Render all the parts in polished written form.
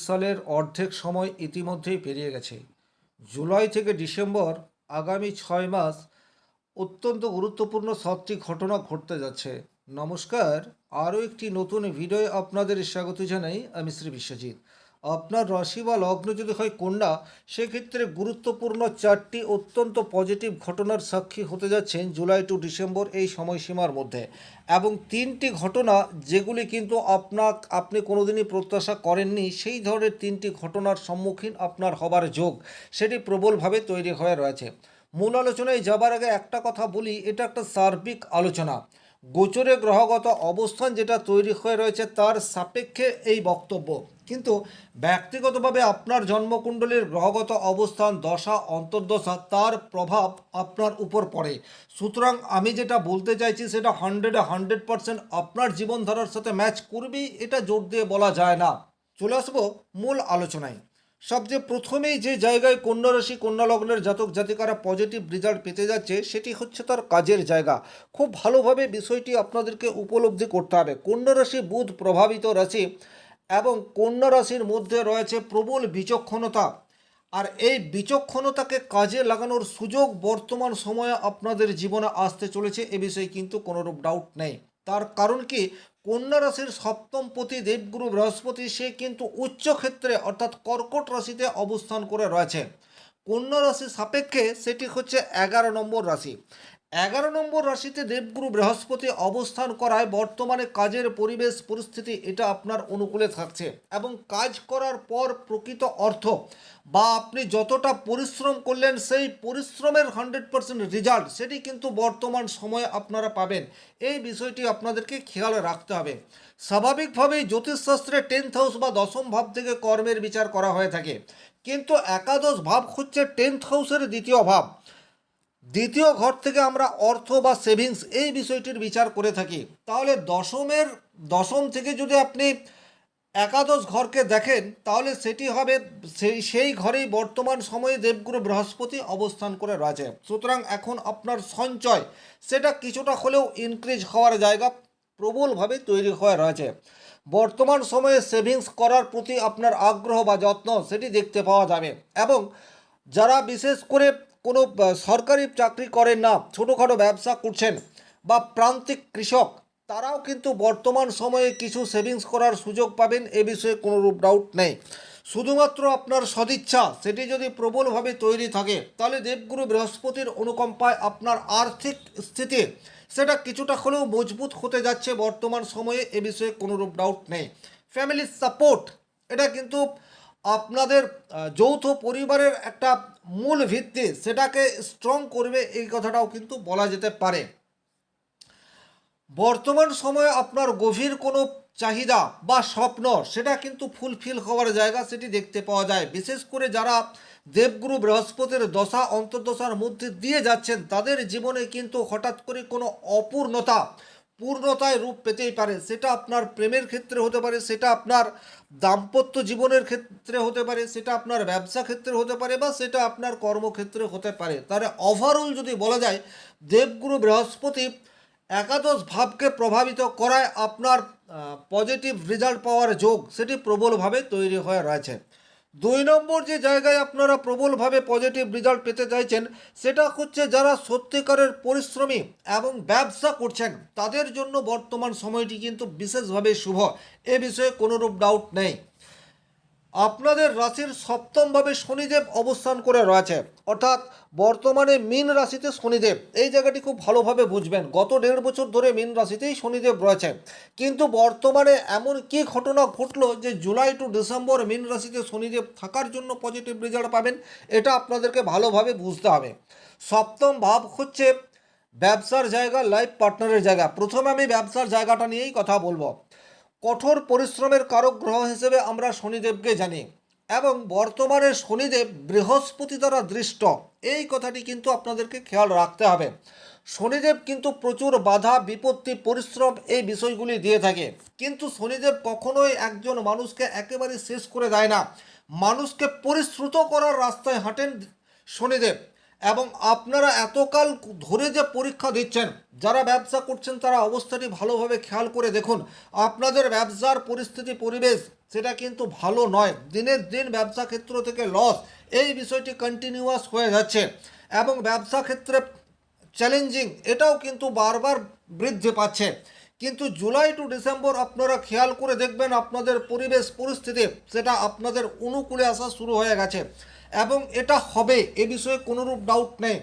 সালের অর্ধেক সময় ইতিমধ্যেই পেরিয়ে গেছে। জুলাই থেকে ডিসেম্বর, আগামী 6 মাস অত্যন্ত গুরুত্বপূর্ণ 7টি ঘটনা ঘটতে যাচ্ছে। নমস্কার, আরও একটি নতুন ভিডিওয় আপনাদের স্বাগত জানাই। আমি শ্রী বিশ্বজিৎ। আপনার রাশি বা লগ্ন যদি হয় কন্যা, সেক্ষেত্রে গুরুত্বপূর্ণ 4টি অত্যন্ত পজিটিভ ঘটনার সাক্ষী হতে যাচ্ছেন জুলাই টু ডিসেম্বর এই সময়সীমার মধ্যে। এবং 3টি ঘটনা যেগুলি কিন্তু আপনি কোনোদিনই প্রত্যাশা করেননি, সেই ধরনের 3টি ঘটনার সম্মুখীন আপনার হবার যোগ সেটি প্রবলভাবে তৈরি হয়ে রয়েছে। মূল আলোচনায় যাবার আগে একটা কথা বলি, এটা একটা সার্বিক আলোচনা। গোচরে গ্রহগত অবস্থান যেটা তৈরি হয়ে রয়েছে তার সাপেক্ষে এই বক্তব্য, কিন্তু ব্যক্তিগতভাবে আপনার জন্মকুণ্ডলীর গ্রহগত অবস্থান, দশা, অন্তর্দশা, তার প্রভাব আপনার উপর পড়ে। সুতরাং আমি যেটা বলতে চাইছি সেটা 100% আপনার জীবনধারার সাথে ম্যাচ করবেই, এটা জোর দিয়ে বলা যায় না। চলে আসবো মূল আলোচনায়। সবচেয়ে প্রথমেই যে জায়গায় কন্যা রাশি কন্যা লগ্নের জাতক জাতিকারা পজিটিভ রেজাল্ট পেতে যাচ্ছে সেটি হচ্ছে তার কাজের জায়গা। খুব ভালোভাবে বিষয়টি আপনাদেরকে উপলব্ধি করতে হবে। কন্যা রাশি বুধ প্রভাবিত রাশি এবং কন্যা রাশির মধ্যে রয়েছে প্রবল বিচক্ষণতা। আর এই বিচক্ষণতাকে কাজে লাগানোর সুযোগ বর্তমান সময়ে আপনাদের জীবনে আসতে চলেছে, এ বিষয়ে কিন্তু কোনোরূপ ডাউট নেই। তার কারণ কি, কন্যা রাশির সপ্তমপতি দেবগুরু বৃহস্পতি সে কিন্তু উচ্চ ক্ষেত্রে অর্থাৎ কর্কট রাশিতে অবস্থান করে রয়েছে। কন্যা রাশি সাপেক্ষে সেটি হচ্ছে 11 নম্বর রাশি। 11 নম্বর রাশিতে দেবগুরু বৃহস্পতি অবস্থান করায় বর্তমানে কাজের পরিবেশ পরিস্থিতি এটা আপনার অনুকূলে থাকছে, এবং কাজ করার পর প্রকৃত অর্থ বা আপনি যতটা পরিশ্রম করলেন সেই পরিশ্রমের 100% রেজাল্ট সেটি কিন্তু বর্তমান সময়ে আপনারা পাবেন। এই বিষয়টি আপনাদেরকে খেয়াল রাখতে হবে। স্বাভাবিকভাবেই জ্যোতিষশাস্ত্রে 10th হাউস বা দশম ভাব থেকে কর্মের বিচার করা হয়ে থাকে, কিন্তু একাদশ ভাব হচ্ছে 10th হাউসের দ্বিতীয় ভাব। দ্বিতীয় ঘর থেকে আমরা অর্থ বা সেভিংস এই বিষয়টির বিচার করে থাকি। তাহলে দশম থেকে যদি আপনি একাদশ ঘরকে দেখেন তাহলে সেটি হবে সেই ঘরেই বর্তমান সময়ে দেবগুরু বৃহস্পতি অবস্থান করে রয়েছে। সুতরাং এখন আপনার সঞ্চয় সেটা কিছুটা হলেও ইনক্রিজ হওয়ার জায়গা প্রবলভাবে তৈরি হয়ে রয়েছে। বর্তমান সময়ে সেভিংস করার প্রতি আপনার আগ্রহ বা যত্ন সেটি দেখতে পাওয়া যাবে। এবং যারা বিশেষ করে কোনো সরকারি চাকরি করেন না, ছোটোখাটো ব্যবসা করছেন বা প্রান্তিক কৃষক, তারাও কিন্তু বর্তমান সময়ে কিছু সেভিংস করার সুযোগ পাবেন, এ বিষয়ে কোনোরূপ ডাউট নেই। শুধুমাত্র আপনার সদিচ্ছা সেটি যদি প্রবলভাবে তৈরি থাকে তাহলে দেবগুরু বৃহস্পতির অনুকম্পায় আপনার আর্থিক স্থিতি সেটা কিছুটা হলেও মজবুত হতে যাচ্ছে বর্তমান সময়ে, এ বিষয়ে কোনোরূপ ডাউট নেই। ফ্যামিলির সাপোর্ট এটা কিন্তু আপনাদের যৌথ পরিবারের একটা মূল ভিত্তি সেটাকে স্ট্রং করবে, এই কথাটাও কিন্তু বলা যেতে পারে। বর্তমান সময়ে আপনার গভীর কোনো চাহিদা বা স্বপ্ন সেটা কিন্তু ফুলফিল হওয়ার জায়গা সেটি দেখতে পাওয়া যায়। বিশেষ করে যারা দেবগুরু বৃহস্পতির দশা অন্তর্দশার মধ্যে দিয়ে যাচ্ছেন তাদের জীবনে কিন্তু হঠাৎ করে কোনো পূর্ণতায় রূপ পেতেই পারে। সেটা আপনার প্রেমের ক্ষেত্রে হতে পারে, সেটা আপনার দাম্পত্য জীবনের ক্ষেত্রে হতে পারে, সেটা আপনার ব্যবসা ক্ষেত্রে হতে পারে, বা সেটা আপনার কর্মক্ষেত্রে হতে পারে। তাহলে ওভারঅল যদি বলা যায় দেবগুরু বৃহস্পতি একাদশ ভাবকে প্রভাবিত করায় আপনার পজিটিভ রেজাল্ট পাওয়ার যোগ সেটি প্রবলভাবে তৈরি হয়ে রয়েছে। 2 নম্বর যে জায়গায় আপনারা প্রবলভাবে পজিটিভ রেজাল্ট পেতে চাইছেন সেটা হচ্ছে যারা সত্যিকারের পরিশ্রমী এবং ব্যবসা করছেন তাদের জন্য বর্তমান সময়টি কিন্তু বিশেষভাবে শুভ, এ বিষয়ে কোনোরূপ ডাউট নেই। আপনাদের রাশির সপ্তমভাবে শনিদেব অবস্থান করে রয়েছে, অর্থাৎ বর্তমানে মীন রাশিতে শনিদেব, এই জায়গাটি খুব ভালোভাবে বুঝবেন। গত 1.5 বছর ধরে মীন রাশিতেই শনিদেব রয়েছে, কিন্তু বর্তমানে এমন কি ঘটনা ঘটলো যে জুলাই টু ডিসেম্বর মীন রাশিতে শনিদেব থাকার জন্য পজিটিভ রেজাল্ট পাবেন, এটা আপনাদেরকে ভালোভাবে বুঝতে হবে। সপ্তম ভাব হচ্ছে ব্যবসার জায়গা, লাইফ পার্টনারের জায়গা। প্রথমে আমি ব্যবসার জায়গাটা নিয়েই কথা বলবো। কঠোর পরিশ্রমের কারক গ্রহ হিসেবে আমরা শনিদেবকে জানি, এবং বর্তমানে শনিদেব বৃহস্পতি দ্বারা দৃষ্ট, এই কথাটি কিন্তু আপনাদেরকে খেয়াল রাখতে হবে। শনিদেব কিন্তু প্রচুর বাধা বিপত্তি পরিশ্রম এই বিষয়গুলি দিয়ে থাকে, কিন্তু শনিদেব কখনোই একজন মানুষকে একেবারে শেষ করে দেয় না। মানুষকে পরিশ্রুত করার রাস্তায় হাঁটেন শনিদেব। এবং আপনারা এতকাল ধরে যে পরীক্ষা দিচ্ছেন, যারা ব্যবসা করছেন তারা অবস্থাটি ভালোভাবে খেয়াল করে দেখুন। আপনাদের ব্যবসার পরিস্থিতি পরিবেশ সেটা কিন্তু ভালো নয়। দিনের দিন ব্যবসা ক্ষেত্র থেকে লস, এই বিষয়টি কন্টিনিউয়াস হয়ে যাচ্ছে এবং ব্যবসা ক্ষেত্রে চ্যালেঞ্জিং এটাও কিন্তু বারবার বৃদ্ধি পাচ্ছে। কিন্তু জুলাই টু ডিসেম্বর আপনারা খেয়াল করে দেখবেন আপনাদের পরিবেশ পরিস্থিতি সেটা আপনাদের অনুকূলে আসা শুরু হয়ে গেছে এবং এটা হবে এ বিষয়ে কোনোরূপ ডাউট নেই।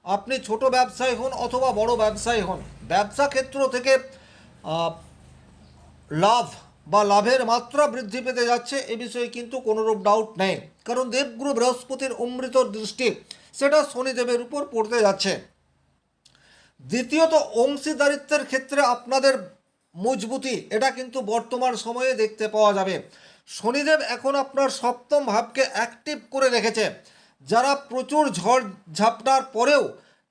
আপনি ছোট ব্যবসায়ী হন অথবা বড় ব্যবসায়ী হন, ব্যবসা ক্ষেত্র থেকে লাভ বা লাভের মাত্রা বৃদ্ধি পেতে যাচ্ছে এ বিষয়ে কিন্তু কোনোরূপ ডাউট নেই, কারণ দেবগুরু বৃহস্পতির অমৃত দৃষ্টি সেটা শনিদেবের উপর পড়তে যাচ্ছে। দ্বিতীয়ত, অংশীদারিত্বের ক্ষেত্রে আপনাদের মজবুতি এটা কিন্তু বর্তমান সময়ে দেখতে পাওয়া যাবে। শনিদেব এখন আপনার সপ্তম ভাবকে অ্যাক্টিভ করে রেখেছে। যারা প্রচুর ঝড় ঝাপটার পরেও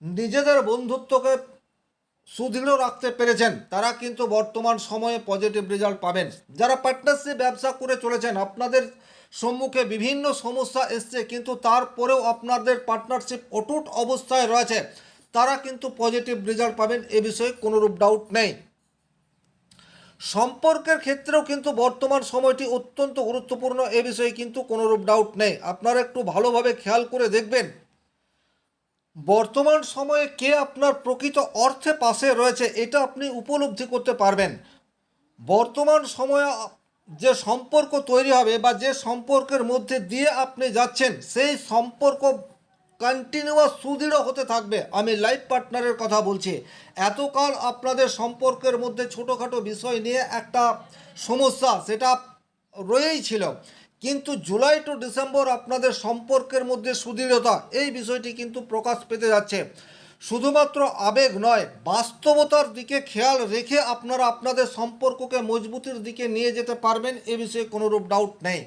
নিজেদের বন্ধুত্বকে সুদৃঢ় রাখতে পেরেছেন তারা কিন্তু বর্তমান সময়ে পজিটিভ রেজাল্ট পাবেন। যারা পার্টনারশিপ ব্যবসা করে চলেছেন, আপনাদের সম্মুখে বিভিন্ন সমস্যা এসছে কিন্তু তারপরেও আপনাদের পার্টনারশিপ অটুট অবস্থায় রয়েছে, তারা কিন্তু পজিটিভ রেজাল্ট পাবেন, এ বিষয়ে কোনোরূপ ডাউট নেই। সম্পর্কের ক্ষেত্রেও কিন্তু বর্তমান সময়টি অত্যন্ত গুরুত্বপূর্ণ, এ বিষয়ে কিন্তু কোনোরূপ ডাউট নেই। আপনারা একটু ভালোভাবে খেয়াল করে দেখবেন বর্তমান সময়ে কে আপনার প্রকৃত অর্থে পাশে রয়েছে এটা আপনি উপলব্ধি করতে পারবেন। বর্তমান সময়ে যে সম্পর্ক তৈরি হবে বা যে সম্পর্কের মধ্যে দিয়ে আপনি যাচ্ছেন সেই সম্পর্ক কন্টিনিউয়াস সুদৃঢ় হতে থাকবে। আমি লাইফ পার্টনারের কথা বলছি। এতকাল আপনাদের সম্পর্কের মধ্যে ছোটোখাটো বিষয় নিয়ে একটা সমস্যা সেটা রয়েই ছিল, কিন্তু জুলাই টু ডিসেম্বর আপনাদের সম্পর্কের মধ্যে সুদৃঢ়তা এই বিষয়টি কিন্তু প্রকাশ পেতে যাচ্ছে। শুধুমাত্র আবেগ নয়, বাস্তবতার দিকে খেয়াল রেখে আপনারা আপনাদের সম্পর্ককে মজবুতির দিকে নিয়ে যেতে পারবেন, এ বিষয়ে কোনোরূপ ডাউট নেই।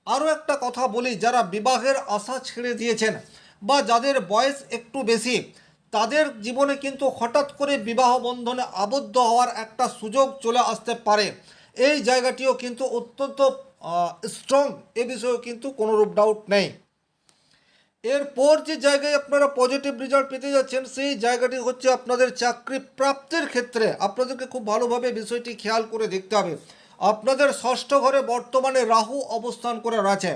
আরও একটা কথা বলি, যারা বিবাহের আশা ছেড়ে দিয়েছেন বা যাদের বয়স একটু বেশি, তাদের জীবনে কিন্তু হঠাৎ করে বিবাহ বন্ধনে আবদ্ধ হওয়ার একটা সুযোগ চলে আসতে পারে। এই জায়গাটিও কিন্তু অত্যন্ত স্ট্রং, এ বিষয়েও কিন্তু কোনোরূপ ডাউট নেই। এরপর যে জায়গায় আপনারা পজিটিভ রেজাল্ট পেতে যাচ্ছেন সেই জায়গাটি হচ্ছে আপনাদের চাকরি প্রাপ্তির ক্ষেত্রে। আপনাদেরকে খুব ভালোভাবে বিষয়টি খেয়াল করে দেখতে হবে। আপনাদের ষষ্ঠ ঘরে বর্তমানে রাহু অবস্থান করে রয়েছে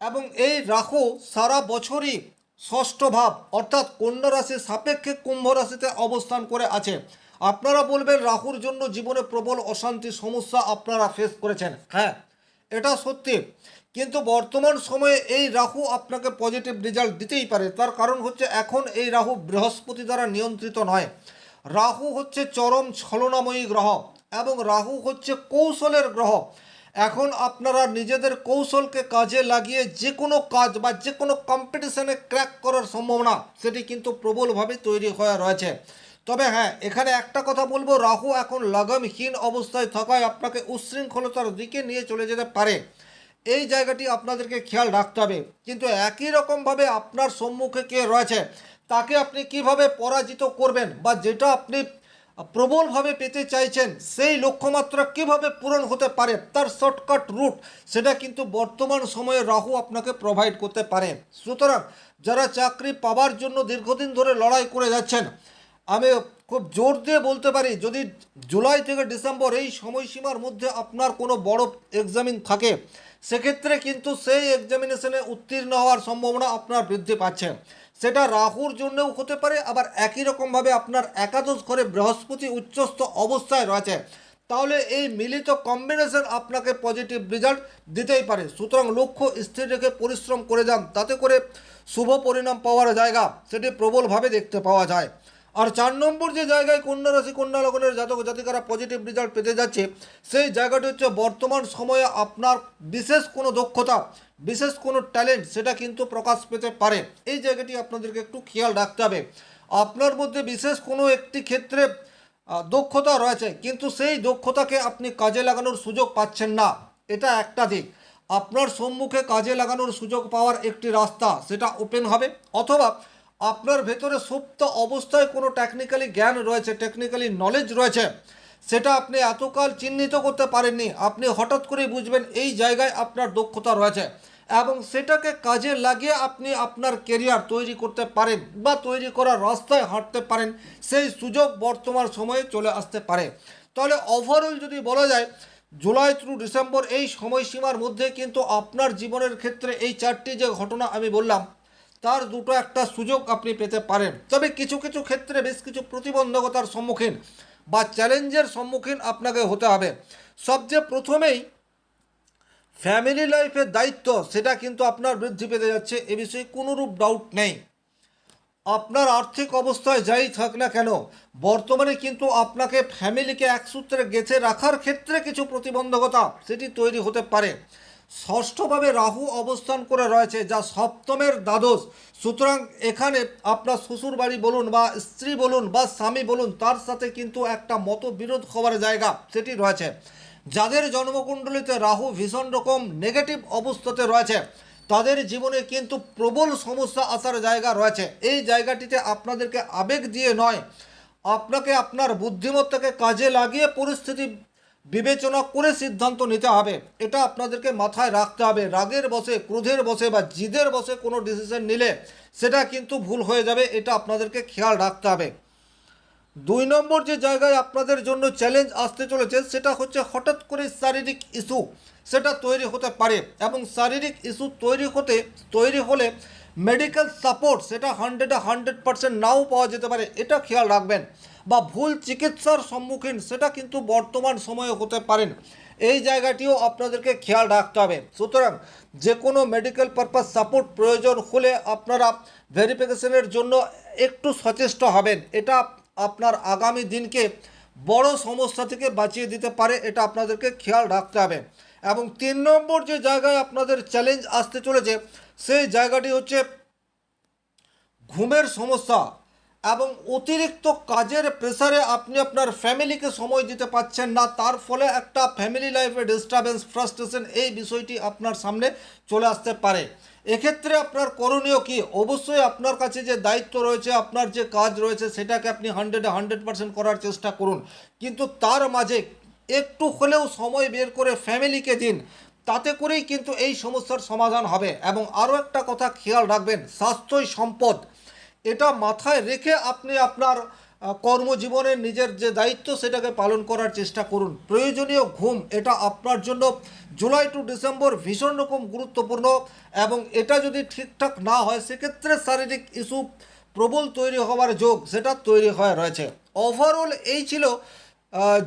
এবং এই রাহু সারা বছরই ষষ্ঠ ভাব অর্থাৎ কন্যা রাশির সাপেক্ষে কুম্ভ রাশিতে অবস্থান করে আছে। আপনারা বলবেন রাহুর জন্য জীবনে প্রবল অশান্তি সমস্যা আপনারা ফেস করেছেন। হ্যাঁ, এটা সত্যি, কিন্তু বর্তমান সময়ে এই রাহু আপনাকে পজিটিভ রেজাল্ট দিতেই পারে। তার কারণ হচ্ছে এখন এই রাহু বৃহস্পতি দ্বারা নিয়ন্ত্রিত নয়। রাহু হচ্ছে চরম ছলনাময়ী গ্রহ এবং রাহু হচ্ছে কৌশলের গ্রহ। এখন আপনারা নিজেদের কৌশলকে কাজে লাগিয়ে যে কোনো কাজ বা যে কোনো কম্পিটিশনে ক্র্যাক করার সম্ভাবনা সেটি কিন্তু প্রবলভাবে তৈরি হয়ে রয়েছে। তবে হ্যাঁ, এখানে একটা কথা বলবো, রাহু এখন লাগামহীন অবস্থায় থাকায় আপনাকে উচ্ছৃঙ্খলতার দিকে নিয়ে চলে যেতে পারে। এই জায়গাটি আপনাদেরকে খেয়াল রাখতে হবে। কিন্তু একই রকমভাবে আপনার সম্মুখে কে রয়েছে তাকে আপনি কিভাবে পরাজিত করবেন বা যেটা আপনি প্রবলভাবে পেতে চাইছেন সেই লক্ষ্যমাত্রা কিভাবে পূরণ হতে পারে তার শর্টকাট রুট সেটা কিন্তু বর্তমান সময়ে রাহু আপনাকে প্রোভাইড করতে পারে। সুতরাং যারা চাকরি পাওয়ার জন্য দীর্ঘদিন ধরে লড়াই করে যাচ্ছেন, আমি খুব জোর দিয়ে বলতে পারি যদি জুলাই থেকে ডিসেম্বর এই সময়সীমার মধ্যে আপনার কোনো বড় এক্সামিন থাকে সেক্ষেত্রে কিন্তু সেই এক্সামিনেশনে উত্তীর্ণ হওয়ার সম্ভাবনা আপনার বৃদ্ধি পাচ্ছে। সেটা রাহুর জন্যও হতে পারে, আবার একই রকমভাবে আপনার একাদশ ঘরে বৃহস্পতি উচ্চস্থ অবস্থায় রয়েছে, তাহলে এই মিলিত কম্বিনেশন আপনাকে পজিটিভ রেজাল্ট দিতেই পারে। সুতরাং লক্ষ্য স্থির রেখে পরিশ্রম করে যান, তাতে করে শুভ পরিণাম পাওয়ার জায়গা সেটি প্রবলভাবে দেখতে পাওয়া যায়। আর 4 নম্বর যে জায়গায় কন্যা রাশি কন্যা লগ্নের জাতক জাতিকারা পজিটিভ রেজাল্ট পেতে যাচ্ছে সেই জায়গাটি হচ্ছে বর্তমান সময়ে আপনার বিশেষ কোনো দক্ষতা বিশেষ কোনো ট্যালেন্ট সেটা কিন্তু প্রকাশ পেতে পারে। এই জায়গাটি আপনাদেরকে একটু খেয়াল রাখতে হবে। আপনার মধ্যে বিশেষ কোনো একটি ক্ষেত্রে দক্ষতা রয়েছে কিন্তু সেই দক্ষতাকে আপনি কাজে লাগানোর সুযোগ পাচ্ছেন না, এটা একটা দিক। আপনার সম্মুখে কাজে লাগানোর সুযোগ পাওয়ার একটি রাস্তা সেটা ওপেন হবে, অথবা আপনার ভেতরে সুপ্ত অবস্থায় কোনো টেকনিক্যালি জ্ঞান রয়েছে, টেকনিক্যালি নলেজ রয়েছে, সেটা আপনি এতকাল চিহ্নিত করতে পারেননি, আপনি হঠাৎ করেই বুঝবেন এই জায়গায় আপনার দক্ষতা রয়েছে এবং সেটাকে কাজে লাগিয়ে আপনি আপনার কেরিয়ার তৈরি করতে পারেন বা তৈরি করার রাস্তায় হাঁটতে পারেন, সেই সুযোগ বর্তমান সময়ে চলে আসতে পারে। তাহলে ওভারঅল যদি বলা যায় জুলাই থ্রু ডিসেম্বর এই সময়সীমার মধ্যে কিন্তু আপনার জীবনের ক্ষেত্রে এই চারটি যে ঘটনা আমি বললাম তার দুটো একটা সুযোগ আপনি পেতে পারেন। তবে কিছু কিছু ক্ষেত্রে বেশ কিছু প্রতিবন্ধকতার সম্মুখীন বা চ্যালেঞ্জের সম্মুখীন আপনাকে হতে হবে। সবচেয়ে প্রথমেই ফ্যামিলি লাইফের দায়িত্ব সেটা কিন্তু আপনার বৃদ্ধি পেতে যাচ্ছে, এ বিষয়ে কোনোরূপ ডাউট নেই। আপনার আর্থিক অবস্থায় যাই থাক না কেন বর্তমানে কিন্তু আপনাকে ফ্যামিলিকে একসূত্রে গেঁথে রাখার ক্ষেত্রে কিছু প্রতিবন্ধকতা সেটি তৈরি হতে পারে। ষষ্ঠভাবে রাহু অবস্থান করে রয়েছে, যা সপ্তমের দ্বাদশ। সুতরাং এখানে আপনার শ্বশুর বাড়ি বলুন বা স্ত্রী বলুন বা স্বামী বলুন, তার সাথে কিন্তু একটা মতবিরোধ হওয়ার জায়গা সেটি রয়েছে। যাদের জন্মকুণ্ডলিতে রাহু ভীষণ রকম নেগেটিভ অবস্থাতে রয়েছে তাদের জীবনে কিন্তু প্রবল সমস্যা আসার জায়গা রয়েছে। এই জায়গাটিতে আপনাদেরকে আবেগ দিয়ে নয়, আপনাকে আপনার বুদ্ধিমত্তাকে কাজে লাগিয়ে পরিস্থিতি বিবেচনা করে সিদ্ধান্ত নিতে হবে। এটা আপনাদেরকে মাথায় রাখতে হবে। রাগের বশে, ক্রোধের বশে বা জিদের বশে কোনো ডিসিশন নিলে সেটা কিন্তু ভুল হয়ে যাবে, এটা আপনাদেরকে খেয়াল রাখতে হবে। 2 নম্বর যে জায়গায় আপনাদের জন্য চ্যালেঞ্জ আসতে চলেছে সেটা হচ্ছে হঠাৎ করে শারীরিক ইস্যু সেটা তৈরি হতে পারে, এবং শারীরিক ইস্যু তৈরি হলে মেডিকেল সাপোর্ট সেটা 100% নাও পাওয়া যেতে পারে, এটা খেয়াল রাখবেন। বা ভুল চিকিৎসার সম্মুখীন সেটা কিন্তু বর্তমান সময়ে হতে পারেন, এই জায়গাটিও আপনাদেরকে খেয়াল রাখতে হবে। সুতরাং যে কোনো মেডিকেল পারপাস সাপোর্ট প্রয়োজন হলে আপনারা ভেরিফিকেশনের জন্য একটু সচেষ্ট হবেন। এটা আপনার আগামী দিনকে বড় সমস্যা থেকে বাঁচিয়ে দিতে পারে, এটা আপনাদেরকে খেয়াল রাখতে হবে। এবং 3 নম্বর যে জায়গায় আপনাদের চ্যালেঞ্জ আসতে চলেছে সেই জায়গাটি হচ্ছে ঘুমের সমস্যা এবং অতিরিক্ত কাজের প্রেসারে আপনি আপনার ফ্যামিলিকে সময় দিতে পারছেন না, তার ফলে একটা ফ্যামিলি লাইফে ডিস্টারবেন্স, ফ্রাস্ট্রেশন এই বিষয়টি আপনার সামনে চলে আসতে পারে। এক্ষেত্রে আপনার করণীয় কি? অবশ্যই আপনার কাছে যে দায়িত্ব রয়েছে, আপনার যে কাজ রয়েছে সেটাকে আপনি 100% করার চেষ্টা করুন, কিন্তু তার মাঝে একটু হলেও সময় বের করে ফ্যামিলিকে দিন, তাতে করেই কিন্তু এই সমস্যার সমাধান হবে। এবং আরও একটা কথা খেয়াল রাখবেন, স্বাস্থ্যই সম্পদ, এটা মাথায় রেখে আপনি আপনার কর্মজীবনের নিজের যে দায়িত্ব সেটাকে পালন করার চেষ্টা করুন। প্রয়োজনীয় ঘুম এটা আপনার জন্য জুলাই টু ডিসেম্বর ভীষণ রকম গুরুত্বপূর্ণ, এবং এটা যদি ঠিকঠাক না হয় সেক্ষেত্রে শারীরিক ইস্যু প্রবল তৈরি হওয়ার যোগ সেটা তৈরি হয়ে রয়েছে। ওভারঅল এই ছিল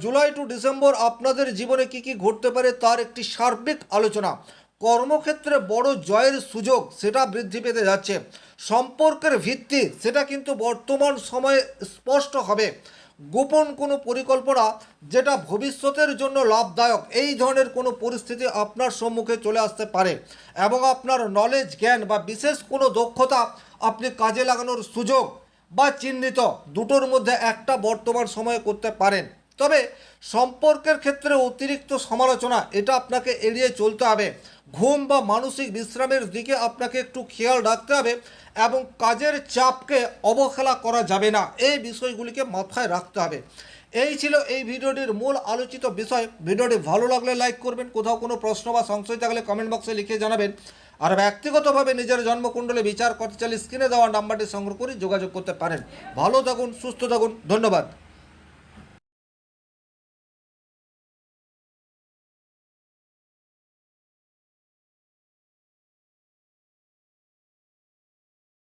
জুলাই টু ডিসেম্বর আপনাদের জীবনে কী কী ঘটতে পারে তার একটি সার্বিক আলোচনা। কর্মক্ষেত্রে বড় জয়ের সুযোগ সেটা বৃদ্ধি পেতে যাচ্ছে। সম্পর্কের ভিত্তি সেটা কিন্তু বর্তমান সময়ে স্পষ্ট হবে। গোপন কোনো পরিকল্পনা যেটা ভবিষ্যতের জন্য লাভদায়ক, এই ধরনের কোনো পরিস্থিতি আপনার সম্মুখে চলে আসতে পারে, এবং আপনার নলেজ, জ্ঞান বা বিশেষ কোনো দক্ষতা আপনি কাজে লাগানোর সুযোগ বা চিহ্নিত দুটোর মধ্যে একটা বর্তমান সময়ে করতে পারেন। তবে সম্পর্কের ক্ষেত্রে অতিরিক্ত সমালোচনা এটা আপনাকে এড়িয়ে চলতে হবে। ঘুম বা মানসিক বিশ্রামের দিকে আপনাকে একটু খেয়াল রাখতে হবে, এবং কাজের চাপকে অবহেলা করা যাবে না, এই বিষয়গুলিকে মাথায় রাখতে হবে। এই ছিল এই ভিডিওটির মূল আলোচিত বিষয়। ভিডিওটি ভালো লাগলে লাইক করবেন, কোথাও কোনো প্রশ্ন বা সংশয় থাকলে কমেন্ট বক্সে লিখে জানাবেন। আর ব্যক্তিগতভাবে নিজের জন্মকুণ্ডলী বিচার করতে চাইলে স্ক্রিনে দেওয়া নাম্বারটি সংগ্রহ করে যোগাযোগ করতে পারেন। ভালো থাকুন, সুস্থ থাকুন, ধন্যবাদ।